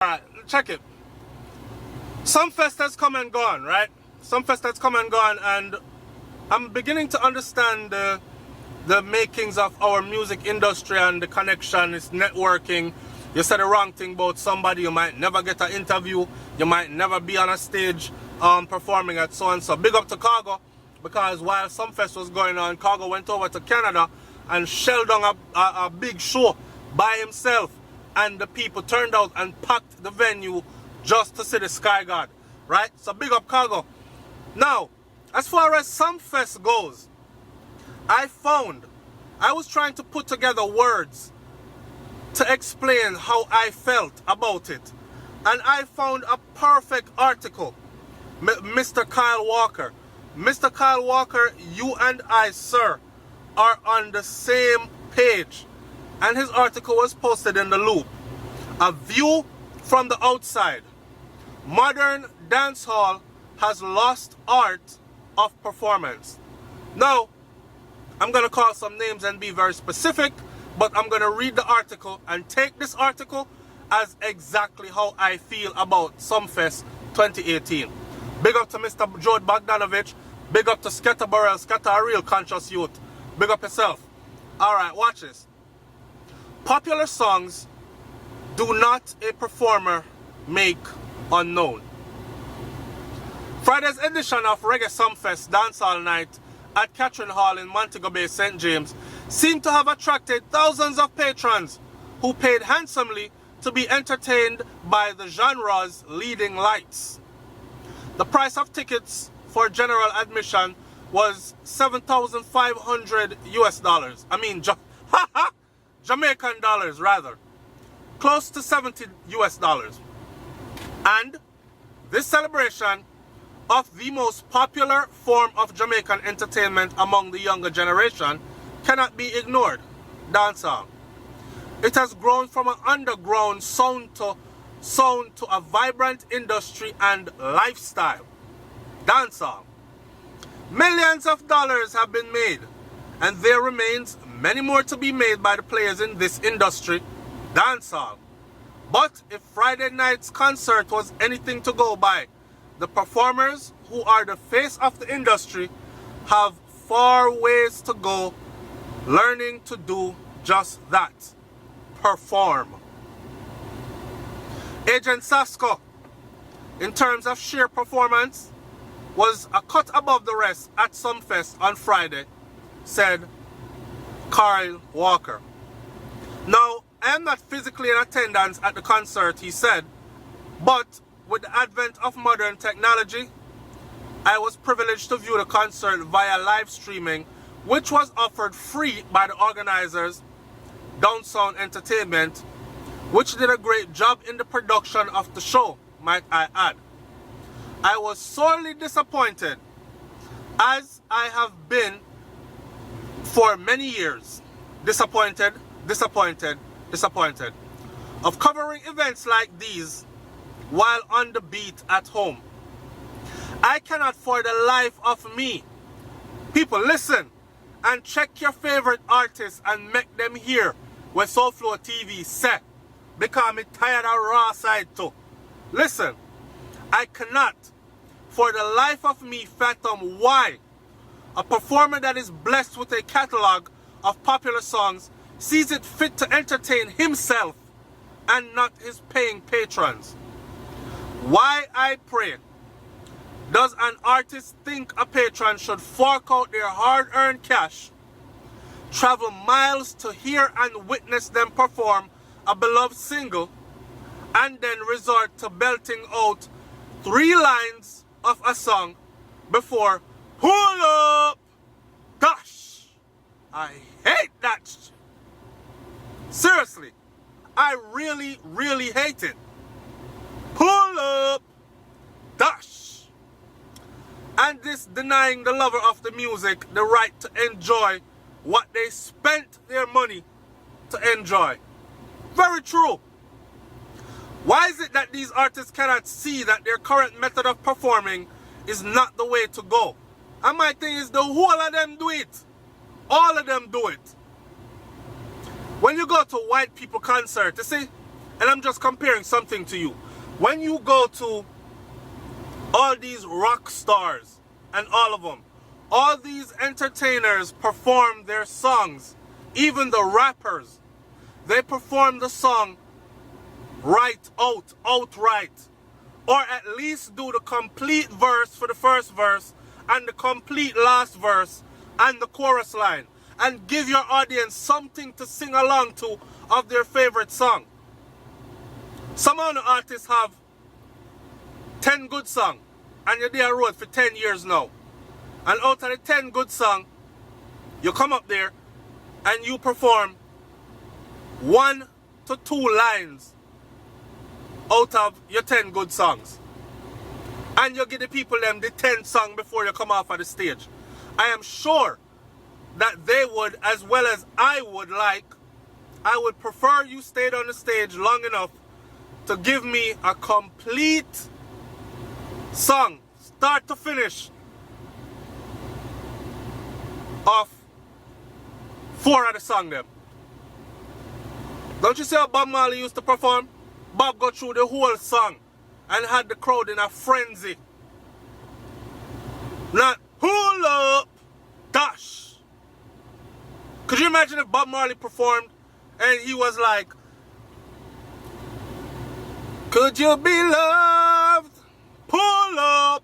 Alright, check it. Sunfest has come and gone, right? Sunfest has come and gone, and I'm beginning to understand the makings of our music industry and the connection, it's networking. You said the wrong thing about somebody, you might never get an interview, you might never be on a stage performing at so-and-so. Big up to Cargo, because while Sunfest was going on, Cargo went over to Canada and shelled on a big show by himself. And the people turned out and packed the venue just to see the Sky God, right? So big up Cargo. Now, as far as Sunfest goes, I was trying to put together words to explain how I felt about it. And I found a perfect article. Mr. Kyle Walker. Mr. Kyle Walker, you and I, sir, are on the same page. And his article was posted in the Loop. A view from the outside. Modern dancehall has lost art of performance. Now, I'm going to call some names and be very specific, but I'm going to read the article and take this article as exactly how I feel about Sunfest 2018. Big up to Mr. Joe Bogdanovich. Big up to Scatter Burrell, Scatter a real conscious youth. Big up yourself. Alright, watch this. Popular songs do not a performer make unknown. Friday's edition of Reggae Sunfest Dancehall Night at Catherine Hall in Montego Bay, St. James seemed to have attracted thousands of patrons who paid handsomely to be entertained by the genre's leading lights. The price of tickets for general admission was $7,500 US. I mean, Jamaican dollars rather. Close to $70 US. And this celebration of the most popular form of Jamaican entertainment among the younger generation cannot be ignored. Dancehall. It has grown from an underground sound to a vibrant industry and lifestyle. Dancehall. Millions of dollars have been made, and there remains many more to be made by the players in this industry, dancehall. But if Friday night's concert was anything to go by, the performers, who are the face of the industry, have far ways to go learning to do just that. Perform. Agent Sasko, in terms of sheer performance, was a cut above the rest at Sunfest on Friday, said Kyle Walker. Now, I am not physically in attendance at the concert, he said, but with the advent of modern technology, I was privileged to view the concert via live streaming, which was offered free by the organizers, Downsound Entertainment, which did a great job in the production of the show, might I add. I was sorely disappointed, as I have been for many years. Disappointed, of covering events like these while on the beat at home. I cannot for the life of me. People, listen and check your favorite artists and make them hear what SouFLoTV say, because I'm tired of raw side too. Listen, I cannot for the life of me fathom why a performer that is blessed with a catalog of popular songs sees it fit to entertain himself and not his paying patrons. Why, I pray, does an artist think a patron should fork out their hard-earned cash, travel miles to hear and witness them perform a beloved single, and then resort to belting out 3 lines of a song before "Hold up"? Gosh, I hate that shit. Seriously, I really hate it. Pull up, dash. And this denying the lover of the music the right to enjoy what they spent their money to enjoy. Very true. Why is it that these artists cannot see that their current method of performing is not the way to go? And my thing is, the whole of them do it. All of them do it. When you go to white people concert, you see, And I'm just comparing something to you. When you go to all these rock stars and all of them, all these entertainers perform their songs, even the rappers, they perform the song outright. Or at least do the complete verse for the first verse and the complete last verse and the chorus line. And give your audience something to sing along to of their favorite song. Some of the artists have 10 good songs and you're there road for 10 years now. And out of the 10 good songs, you come up there and you perform 1 to 2 lines out of your 10 good songs. And you give the people them the 10th song before you come off of the stage. I am sure that they would, as well as I would prefer you stayed on the stage long enough to give me a complete song, start to finish, of 4 of the song them. Don't you see how Bob Marley used to perform? Bob got through the whole song and had the crowd in a frenzy. Not pull up, dash. Could you imagine if Bob Marley performed and he was like, could you be loved? Pull up,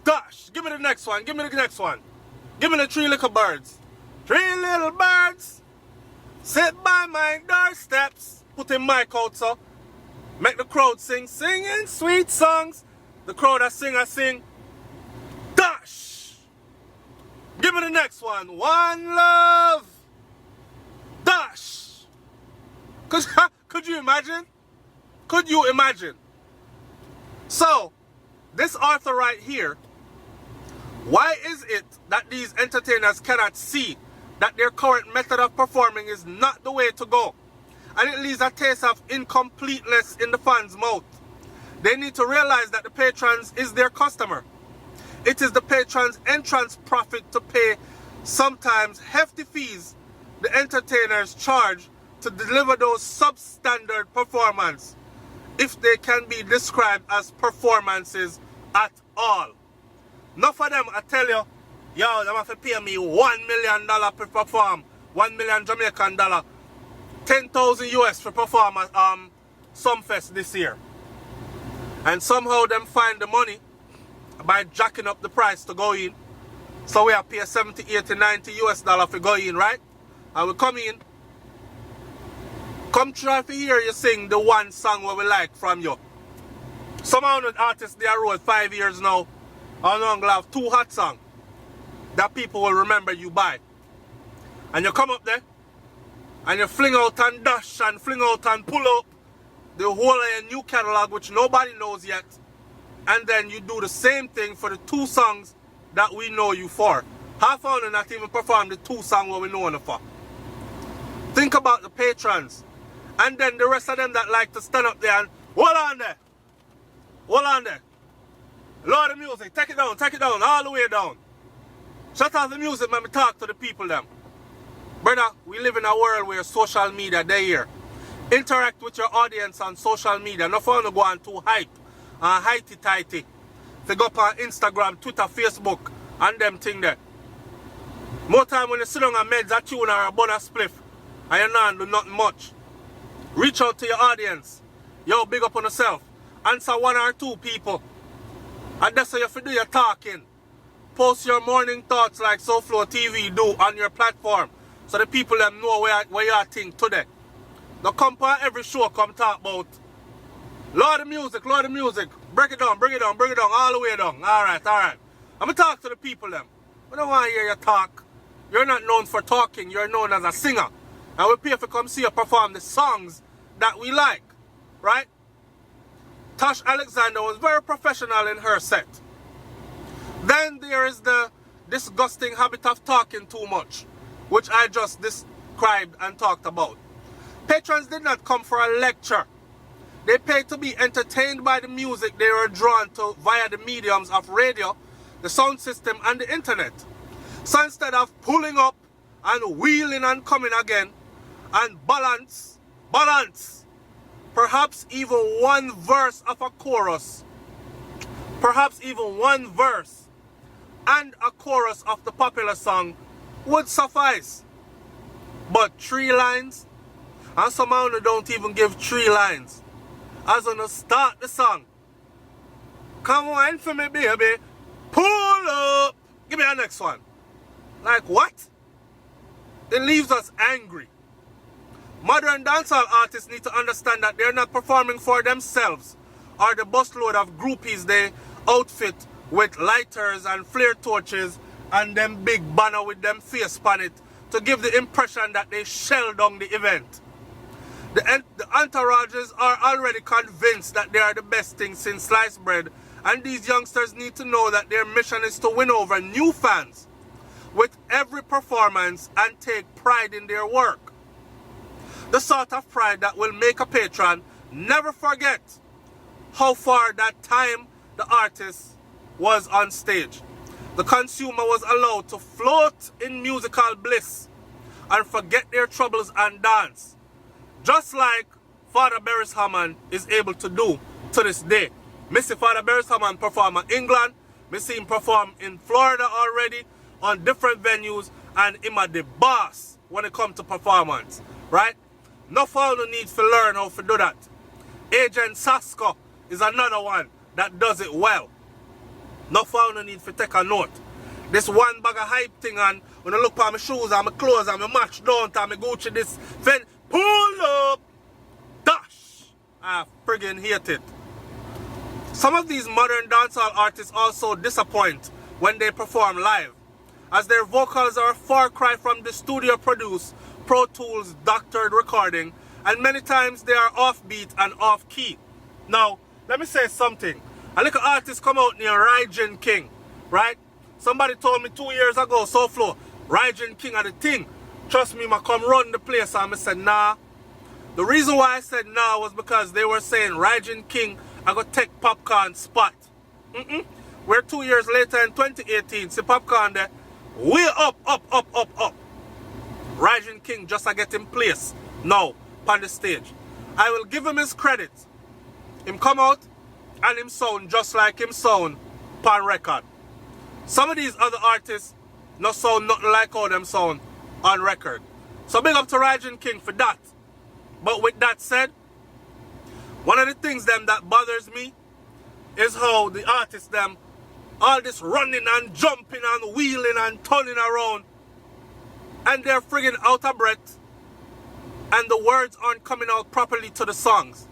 dash. Give me the next one, give me the next one. Give me the 3 little birds. 3 little birds sit by my doorsteps. Put him mic out so. Make the crowd sing, singing sweet songs. The crowd that sing, I sing. Dash. Give me the next one. One love. Dash. Could you imagine? Could you imagine? So, this author right here, why is it that these entertainers cannot see that their current method of performing is not the way to go? And it leaves a taste of incompleteness in the fans' mouth. They need to realize that the patrons is their customer. It is the patrons' entrance profit to pay sometimes hefty fees the entertainers charge to deliver those substandard performances, if they can be described as performances at all. Enough of them, I tell you, yo, they have to pay me $1 million per perform, 1 million Jamaican dollar, 10,000 US for perform at Sunfest this year. And somehow them find the money by jacking up the price to go in. So we have to pay 70, 80, 90 US dollar for go in, right? And we come in, come try to hear you sing the one song what we like from you. Some of the artists they are wrote 5 years now, and I'm gonna have 2 hot songs that people will remember you by. And you come up there and you fling out and dash and fling out and pull up the whole of your new catalog which nobody knows yet. And then you do the same thing for the 2 songs that we know you for. Half of them not even perform the 2 songs what we know you for. Think about the patrons. And then the rest of them that like to stand up there and hold on there. Hold on there. Lower the music. Take it down, all the way down. Shut off the music, let me talk to the people them. Brother, we live in a world where social media, they here. Interact with your audience on social media. No fun to go on too hype and hitey-tighty. They go up on Instagram, Twitter, Facebook, and them thing there. More time when you sit down and meds a tune or a bonus spliff, and you not do nothing much. Reach out to your audience. Yo, big up on yourself. Answer 1 or 2 people. And that's how you have to do your talking. Post your morning thoughts like SouFLoTV do on your platform. So the people them know where you are think today. Now come on every show come talk about lower the music. Break it down, all the way down. Alright. I'm going to talk to the people them. I don't want to hear you talk. You're not known for talking, you're known as a singer. And we pay for come see you perform the songs that we like. Right? Tosh Alexander was very professional in her set. Then there is the disgusting habit of talking too much, which I just described and talked about. Patrons did not come for a lecture. They paid to be entertained by the music they were drawn to via the mediums of radio, the sound system, and the internet. So instead of pulling up and wheeling and coming again, and balance, perhaps even one verse of a chorus, perhaps even one verse and a chorus of the popular song would suffice. But 3 lines, and some of them don't even give 3 lines. As on to start the song, come on for me baby, pull up, give me the next one. Like what? It leaves us angry. Modern dancehall artists need to understand that they're not performing for themselves or the busload of groupies they outfit with lighters and flare torches and them big banner with them face on it to give the impression that they shell down the event. The entourages are already convinced that they are the best thing since sliced bread, and these youngsters need to know that their mission is to win over new fans with every performance and take pride in their work. The sort of pride that will make a patron never forget how far that time the artist was on stage. The consumer was allowed to float in musical bliss and forget their troubles and dance, just like Father Beres Hammond is able to do to this day. Me see Father Beres Hammond perform in England, me see him perform in Florida already on different venues, and him a the boss when it comes to performance, right? No foul no need to learn how to do that. Agent Sasko is another one that does it well. No foul no need to take a note. This one bag of hype thing, and when I look at my shoes and my clothes and my match down and my Gucci this fin, pull up, dash. I friggin' hate it. Some of these modern dancehall artists also disappoint when they perform live, as their vocals are a far cry from the studio-produced, Pro Tools doctored recording, and many times they are offbeat and off-key. Now, let me say something. A little artist come out near Reggae King, right? Somebody told me 2 years ago, SouFLo, Reggae King are the thing. Trust me, I come run the place, and I said, nah. The reason why I said nah was because they were saying Reggae King I go take Popcorn spot. We're 2 years later in 2018, see Popcorn there, way up. Reggae King just a get in place now on the stage. I will give him his credit. Him come out and him sound just like him sound on record. Some of these other artists no sound nothing like how them sound on record. So big up to Reggae King for that. But with that said, one of the things them that bothers me is how the artists them, all this running and jumping and wheeling and turning around, and they're friggin' out of breath, and the words aren't coming out properly to the songs.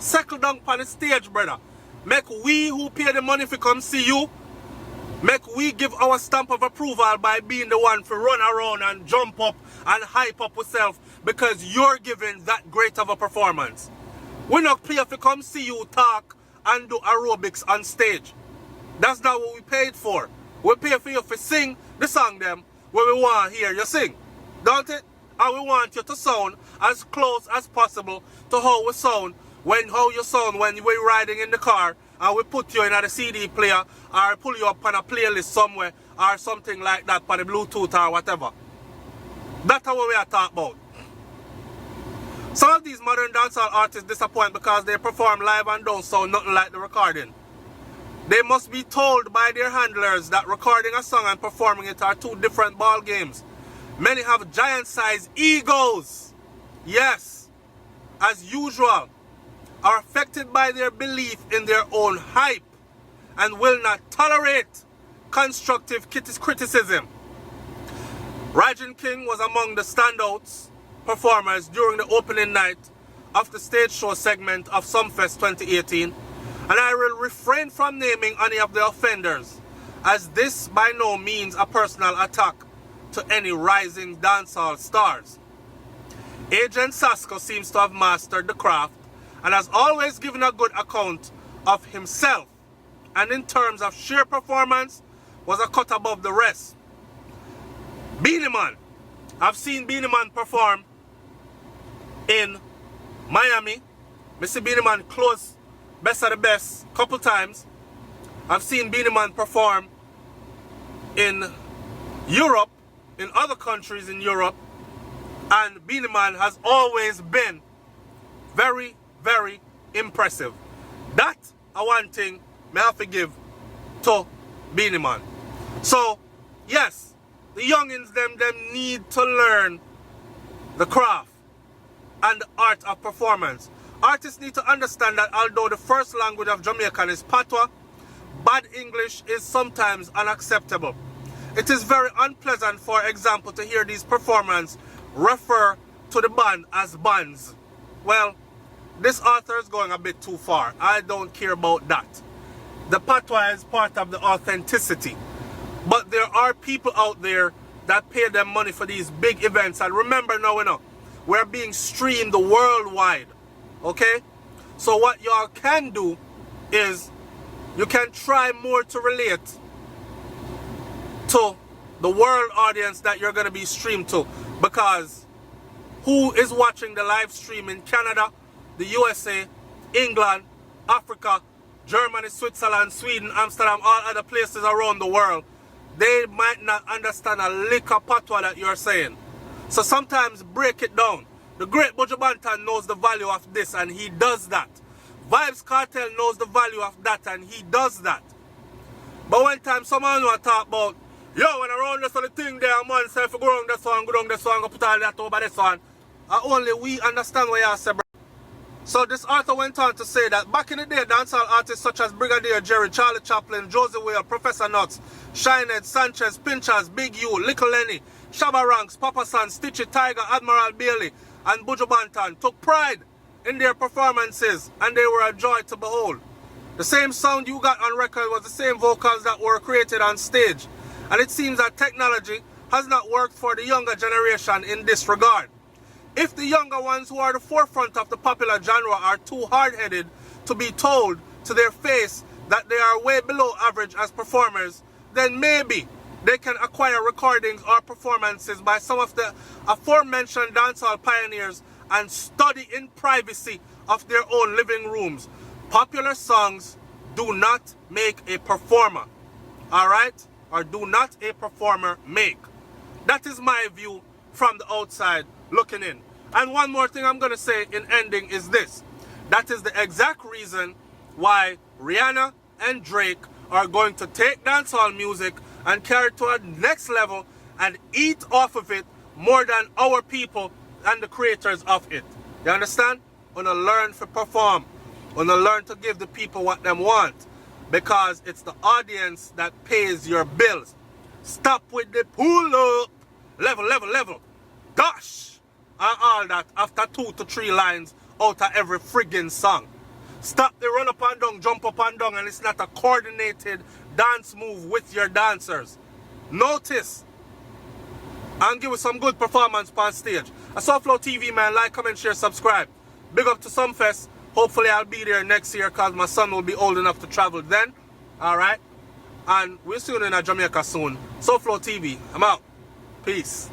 Settle down on the stage, brother. Make we who pay the money for come see you, make we give our stamp of approval by being the one for run around and jump up and hype up yourself because you're giving that great of a performance. We not pay for come see you talk and do aerobics on stage. That's not what we paid for. We pay for you to sing the song them where we want to hear you sing. Don't it? And we want you to sound as close as possible to how we sound how you sound when we're riding in the car and we put you in a CD player or pull you up on a playlist somewhere or something like that on the Bluetooth or whatever. That's what we are talking about. Some of these modern dancehall artists disappoint because they perform live and don't sound nothing like the recording. They must be told by their handlers that recording a song and performing it are two different ball games. Many have giant-sized egos, yes, as usual, are affected by their belief in their own hype and will not tolerate constructive criticism. Reggae King was among the standouts performers during the opening night of the stage show segment of Sunfest 2018, and I will refrain from naming any of the offenders, as this by no means a personal attack to any rising dancehall stars. Agent Sasko seems to have mastered the craft and has always given a good account of himself, and in terms of sheer performance was a cut above the rest. Beenie Man. I've seen Beenie Man perform in Miami. I see Beenie Man close Best of the Best couple times. I've seen Beenie Man perform in Europe, in other countries in Europe, and Beenie Man has always been very, very impressive. That I one thing may have to give to Beenie Man. So, yes, the youngins them need to learn the craft and the art of performance. Artists need to understand that although the first language of Jamaican is patois, bad English is sometimes unacceptable. It is very unpleasant, for example, to hear these performers refer to the band as bands. Well, this author is going a bit too far. I don't care about that. The patois is part of the authenticity. But there are people out there that pay them money for these big events. And remember now, we're being streamed worldwide. Okay? So what y'all can do is you can try more to relate to the world audience that you're going to be streamed to. Because who is watching the live stream in Canada, the USA, England, Africa, Germany, Switzerland, Sweden, Amsterdam, all other places around the world? They might not understand a lick of patois that you're saying. So sometimes break it down. The great Buju Banton knows the value of this and he does that. Vibes Cartel knows the value of that and he does that. But one time someone will talk about, yo, when around this other thing there, man, say if you go around this one, go put all that over this one. Only we understand what you say, bro. So this author went on to say that back in the day, dancehall artists such as Brigadier Jerry, Charlie Chaplin, Josie Whale, Professor Nuts, Shinehead, Sanchez, Pinchers, Big U, Little Lenny, Shabba Ranks, Papa San, Stitchy, Tiger, Admiral Bailey, and Buju Banton took pride in their performances and they were a joy to behold. The same sound you got on record was the same vocals that were created on stage. And it seems that technology has not worked for the younger generation in this regard. If the younger ones who are the forefront of the popular genre are too hard-headed to be told to their face that they are way below average as performers, then maybe they can acquire recordings or performances by some of the aforementioned dancehall pioneers and study in privacy of their own living rooms. Popular songs do not make a performer, alright? Or do not a performer make. That is my view from the outside looking in. And one more thing I'm going to say in ending is this. That is the exact reason why Rihanna and Drake are going to take dancehall music and carry it to a next level and eat off of it more than our people and the creators of it. You understand? Wanna learn to perform. Wanna learn to give the people what them want. Because it's the audience that pays your bills. Stop with the pull up. Level. Gosh. And all that after 2 to 3 lines out of every friggin' song. Stop the run up and down, jump up and down, and it's not a coordinated dance move with your dancers. Notice and give us some good performance on stage. A SouFLoTV, man, like, comment, share, subscribe. Big up to Sunfest. Hopefully I'll be there next year because my son will be old enough to travel then. Alright? And we'll see you in Jamaica soon. SouFLoTV, I'm out. Peace.